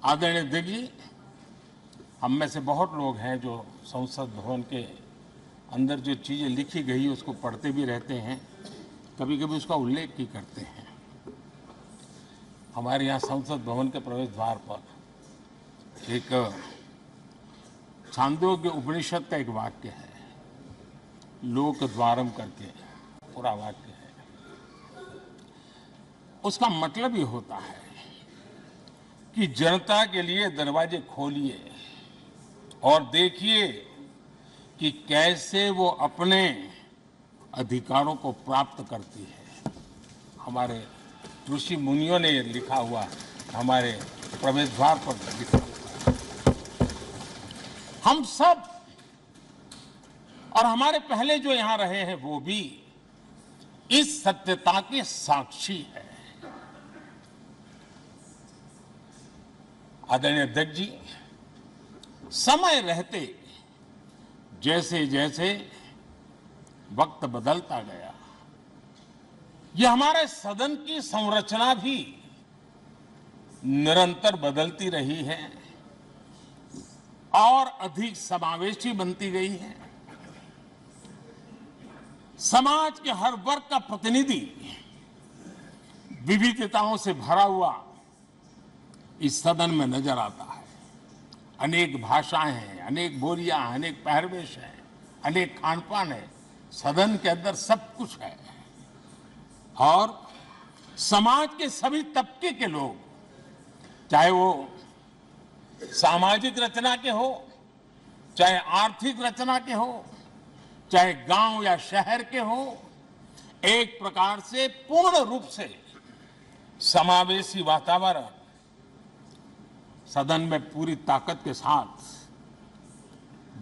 आदरणीय अध्यक्ष जी, हम में से बहुत लोग हैं जो संसद भवन के अंदर जो चीज़ें लिखी गई उसको पढ़ते भी रहते हैं, कभी कभी उसका उल्लेख भी करते हैं। हमारे यहाँ संसद भवन के प्रवेश द्वार पर एक छांदोग्य उपनिषद का एक वाक्य है, लोक द्वारम करके पूरा वाक्य है। उसका मतलब ये होता है कि जनता के लिए दरवाजे खोलिए और देखिए कि कैसे वो अपने अधिकारों को प्राप्त करती है। हमारे ऋषि मुनियों ने लिखा हुआ, हमारे प्रवेश द्वार पर लिखा हुआ। हम सब और हमारे पहले जो यहां रहे हैं वो भी इस सत्यता के साक्षी है। आदरणीय अध्यक्ष जी, समय रहते जैसे जैसे वक्त बदलता गया, यह हमारे सदन की संरचना भी निरंतर बदलती रही है और अधिक समावेशी बनती गई है। समाज के हर वर्ग का प्रतिनिधि विविधताओं से भरा हुआ इस सदन में नजर आता है। अनेक भाषाएं हैं, अनेक बोलियां हैं, अनेक पहरवेश हैं, अनेक खान-पान है। सदन के अंदर सब कुछ है और समाज के सभी तबके के लोग, चाहे वो सामाजिक रचना के हो, चाहे आर्थिक रचना के हो, चाहे गांव या शहर के हो, एक प्रकार से पूर्ण रूप से समावेशी वातावरण सदन में पूरी ताकत के साथ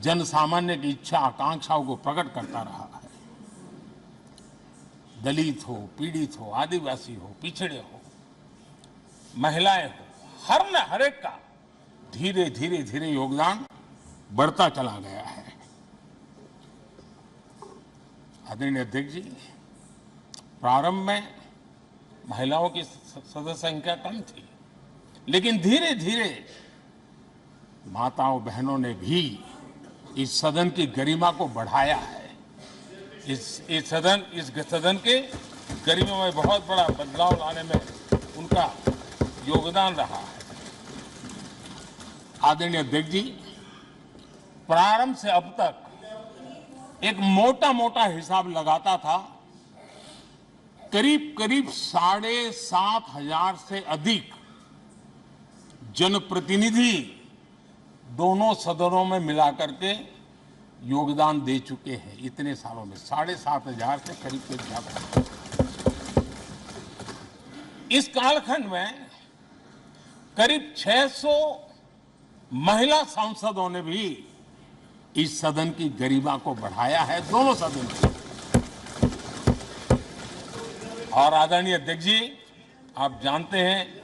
जन सामान्य की इच्छा आकांक्षाओं को प्रकट करता रहा है। दलित हो, पीड़ित हो, आदिवासी हो, पिछड़े हो, महिलाएं हो, हर एक का धीरे धीरे धीरे योगदान बढ़ता चला गया है। आदरणीय अध्यक्ष जी, प्रारंभ में महिलाओं की सदस्य संख्या कम थी, लेकिन धीरे धीरे माताओं बहनों ने भी इस सदन की गरिमा को बढ़ाया है। इस सदन के गरिमा में बहुत बड़ा बदलाव लाने में उनका योगदान रहा है। आदरणीय अध्यक्ष जी, प्रारंभ से अब तक एक मोटा हिसाब लगाता था, करीब 7,500 से अधिक जनप्रतिनिधि दोनों सदनों में मिलाकर के योगदान दे चुके हैं। इतने सालों में 7,500 से करीब ज्यादा। इस कालखंड में करीब 600 महिला सांसदों ने भी इस सदन की गरिमा को बढ़ाया है, दोनों सदन की। और आदरणीय अध्यक्ष जी, आप जानते हैं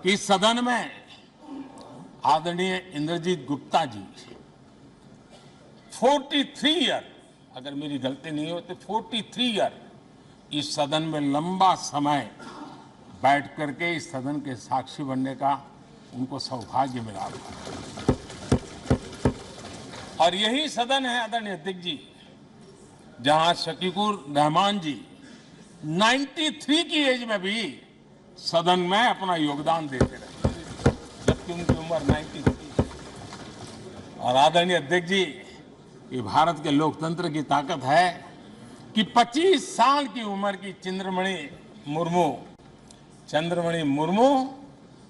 कि इस सदन में आदरणीय इंद्रजीत गुप्ता जी 43 ईयर, अगर मेरी गलती नहीं हो तो 43 ईयर इस सदन में लंबा समय बैठ करके इस सदन के साक्षी बनने का उनको सौभाग्य मिला। और यही सदन है आदरणीय अध्यक्ष जी जहां शकीकुर रहमान जी 93 की एज में भी सदन में अपना योगदान देते रहे, जबकि उनकी उम्र 93। और आदरणीय अध्यक्ष जी, ये भारत के लोकतंत्र की ताकत है कि 25 साल की उम्र की चंद्रमणि मुर्मू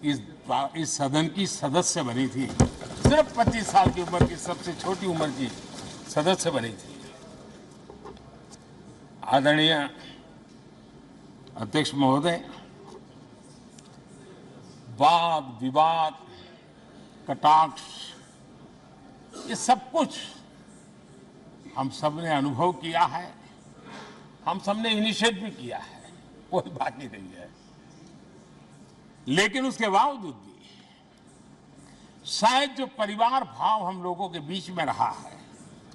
इस सदन की सदस्य बनी थी। सिर्फ 25 साल की उम्र की, सबसे छोटी उम्र की सदस्य बनी थी। आदरणीय अध्यक्ष महोदय, वाद विवाद, कटाक्ष, ये सब कुछ हम सब ने अनुभव किया है, हम सब ने इनिशिएट भी किया है, कोई बात नहीं रही है। लेकिन उसके बावजूद भी शायद जो परिवार भाव हम लोगों के बीच में रहा है,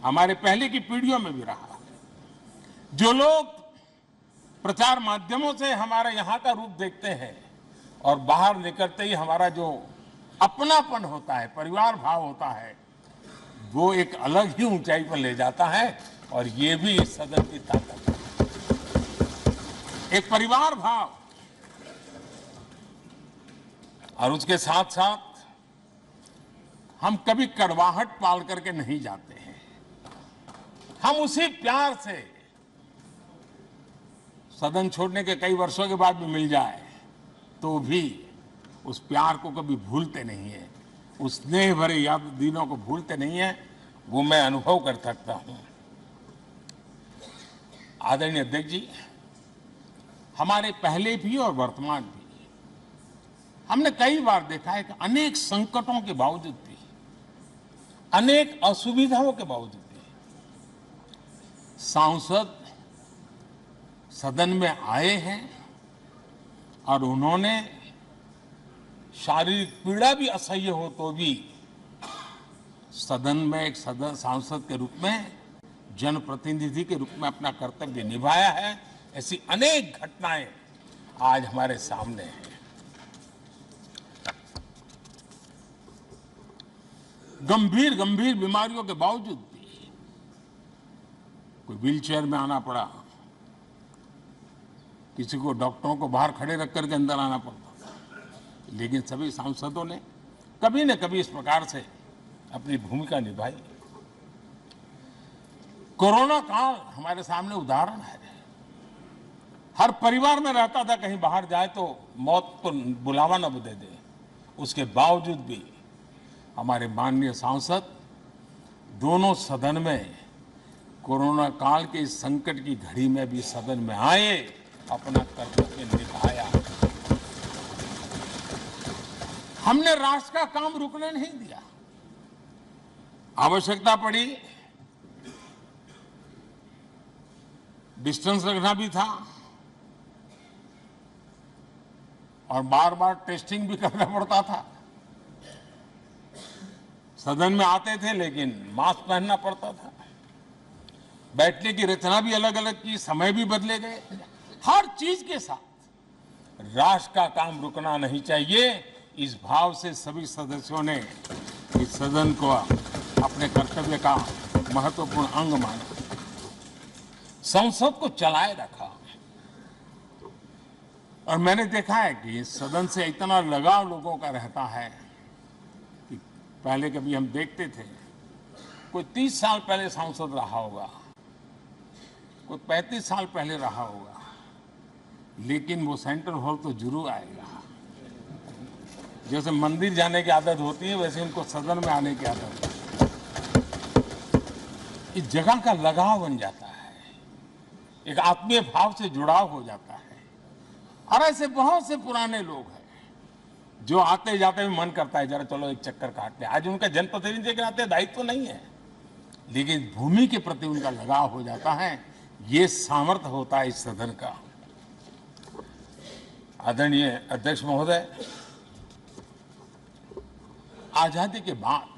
हमारे पहले की पीढ़ियों में भी रहा है, जो लोग प्रचार माध्यमों से हमारे यहाँ का रूप देखते हैं और बाहर निकलते ही हमारा जो अपनापन होता है, परिवार भाव होता है, वो एक अलग ही ऊंचाई पर ले जाता है। और ये भी इस सदन की ताकत है, एक परिवार भाव। और उसके साथ साथ हम कभी कड़वाहट पाल करके नहीं जाते हैं। हम उसी प्यार से सदन छोड़ने के कई वर्षों के बाद भी मिल जाए तो भी उस प्यार को कभी भूलते नहीं है, उस स्नेह भरे याद दिनों को भूलते नहीं है। वो मैं अनुभव कर सकता हूं। आदरणीय अध्यक्ष जी, हमारे पहले भी और वर्तमान भी हमने कई बार देखा है कि अनेक संकटों के बावजूद भी, अनेक असुविधाओं के बावजूद भी सांसद सदन में आए हैं और उन्होंने शारीरिक पीड़ा भी असह्य हो तो भी सदन में एक सांसद के रूप में, जनप्रतिनिधि के रूप में अपना कर्तव्य निभाया है। ऐसी अनेक घटनाएं आज हमारे सामने हैं। गंभीर गंभीर बीमारियों के बावजूद भी कोई व्हीलचेयर में आना पड़ा, किसी को डॉक्टरों को बाहर खड़े रख करके अंदर आना पड़ता, लेकिन सभी सांसदों ने कभी न कभी इस प्रकार से अपनी भूमिका निभाई। कोरोना काल हमारे सामने उदाहरण है। हर परिवार में रहता था कहीं बाहर जाए तो मौत को बुलावा न दे दे, उसके बावजूद भी हमारे माननीय सांसद दोनों सदन में कोरोना काल के इस संकट की घड़ी में भी सदन में आए, अपना कर्तव्य निभाया। हमने राष्ट्र का काम रुकने नहीं दिया। आवश्यकता पड़ी, डिस्टेंस रखना भी था और बार बार टेस्टिंग भी करना पड़ता था। सदन में आते थे लेकिन मास्क पहनना पड़ता था। बैठने की रचना भी अलग अलग की, समय भी बदले गए। हर चीज के साथ राष्ट्र का काम रुकना नहीं चाहिए, इस भाव से सभी सदस्यों ने इस सदन को अपने कर्तव्य का महत्वपूर्ण अंग माना, संसद को चलाए रखा। और मैंने देखा है कि इस सदन से इतना लगाव लोगों का रहता है कि पहले कभी हम देखते थे कोई 30 साल पहले सांसद रहा होगा, कोई 35 साल पहले रहा होगा, लेकिन वो सेंट्रल हॉल तो जरूर आएगा। जैसे मंदिर जाने की आदत होती है वैसे इनको सदन में आने की आदत है। इस जगह का लगाव बन जाता है, एक आत्मीय भाव से जुड़ाव हो जाता है। और ऐसे बहुत से पुराने लोग हैं जो आते जाते हुए मन करता है जरा चलो एक चक्कर काट ले। आज उनका जनप्रतिनिधि के नाते दायित्व तो नहीं है, लेकिन भूमि के प्रति उनका लगाव हो जाता है। ये सामर्थ्य होता है इस सदन का। आदरणीय अध्यक्ष महोदय, आजादी के बाद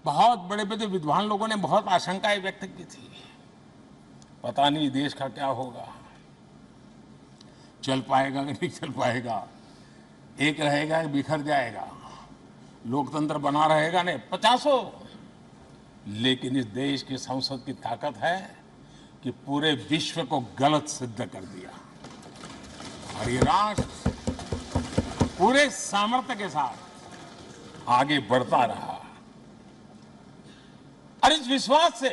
बहुत बड़े बड़े विद्वान लोगों ने बहुत आशंकाएं व्यक्त की थी, पता नहीं देश का क्या होगा, चल पाएगा कि नहीं चल पाएगा, एक रहेगा कि बिखर जाएगा, लोकतंत्र बना रहेगा नहीं, 50। लेकिन इस देश की संसद की ताकत है कि पूरे विश्व को गलत सिद्ध कर दिया और ये राष्ट्र पूरे सामर्थ्य के साथ आगे बढ़ता रहा। और इस विश्वास से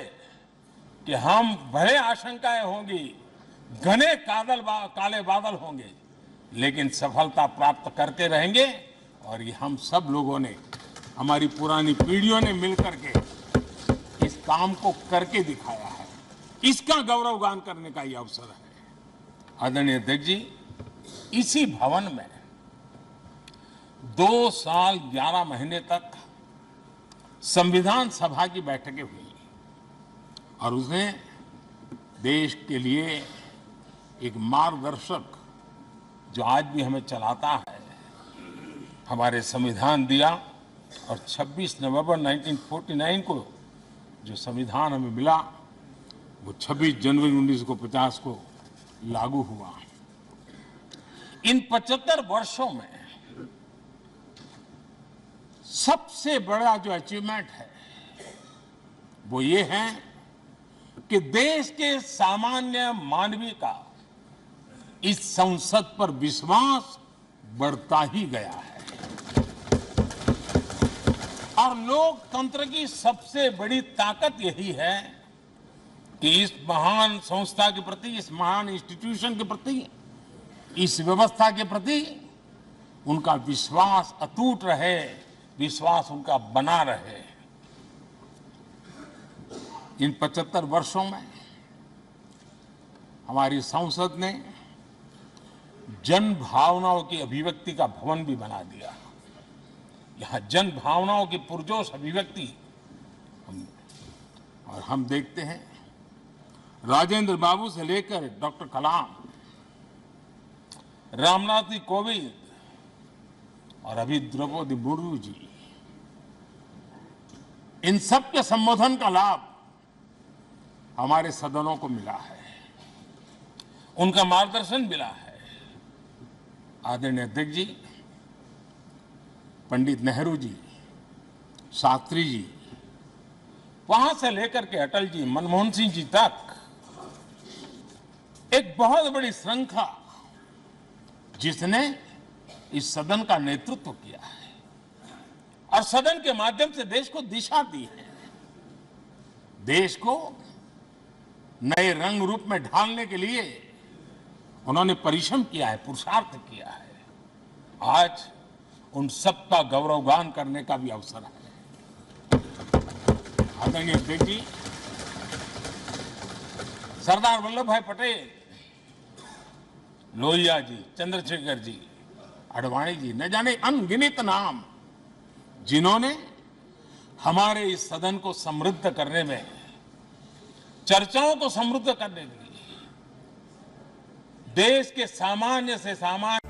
कि हम भले आशंकाएं होंगी, घने काले बादल होंगे, लेकिन सफलता प्राप्त करते रहेंगे। और ये हम सब लोगों ने, हमारी पुरानी पीढ़ियों ने मिलकर के इस काम को करके दिखाया है, इसका गौरवगान करने का ये अवसर है। आदरणीय अध्यक्ष जी, इसी भवन में 2 साल 11 महीने तक संविधान सभा की बैठकें हुई और उसने देश के लिए एक मार्गदर्शक जो आज भी हमें चलाता है, हमारे संविधान दिया। और 26 नवंबर 1949 को जो संविधान हमें मिला वो 26 जनवरी 1950 को लागू हुआ। इन 75 वर्षों में सबसे बड़ा जो अचीवमेंट है वो ये है कि देश के सामान्य मानवी का इस संसद पर विश्वास बढ़ता ही गया है। और लोकतंत्र की सबसे बड़ी ताकत यही है कि इस महान संस्था के प्रति, इस महान इंस्टीट्यूशन के प्रति, इस व्यवस्था के प्रति उनका विश्वास अटूट रहे, विश्वास उनका बना रहे। इन 75 वर्षों में हमारी संसद ने जन भावनाओं की अभिव्यक्ति का भवन भी बना दिया। यहां जन भावनाओं की पुरजोश अभिव्यक्ति और हम देखते हैं राजेंद्र बाबू से लेकर डॉक्टर कलाम, रामनाथ कोविंद और अभी द्रौपदी मुर्मू जी, इन सब के संबोधन का लाभ हमारे सदनों को मिला है, उनका मार्गदर्शन मिला है। आदरणीय अध्यक्ष जी, पंडित नेहरू जी, शास्त्री जी, वहां से लेकर के अटल जी, मनमोहन सिंह जी तक एक बहुत बड़ी श्रृंखला जिसने इस सदन का नेतृत्व किया है और सदन के माध्यम से देश को दिशा दी है, देश को नए रंग रूप में ढालने के लिए उन्होंने परिश्रम किया है, पुरुषार्थ किया है। आज उन सबका गौरवगान करने का भी अवसर है। आदरणीय अध्यक्ष जी, सरदार वल्लभ भाई पटेल, लोहिया जी, चंद्रशेखर जी, आडवाणी जी, न जाने अनगिनत नाम, जिन्होंने हमारे इस सदन को समृद्ध करने में, चर्चाओं को समृद्ध करने के लिए देश के सामान्य से सामान्य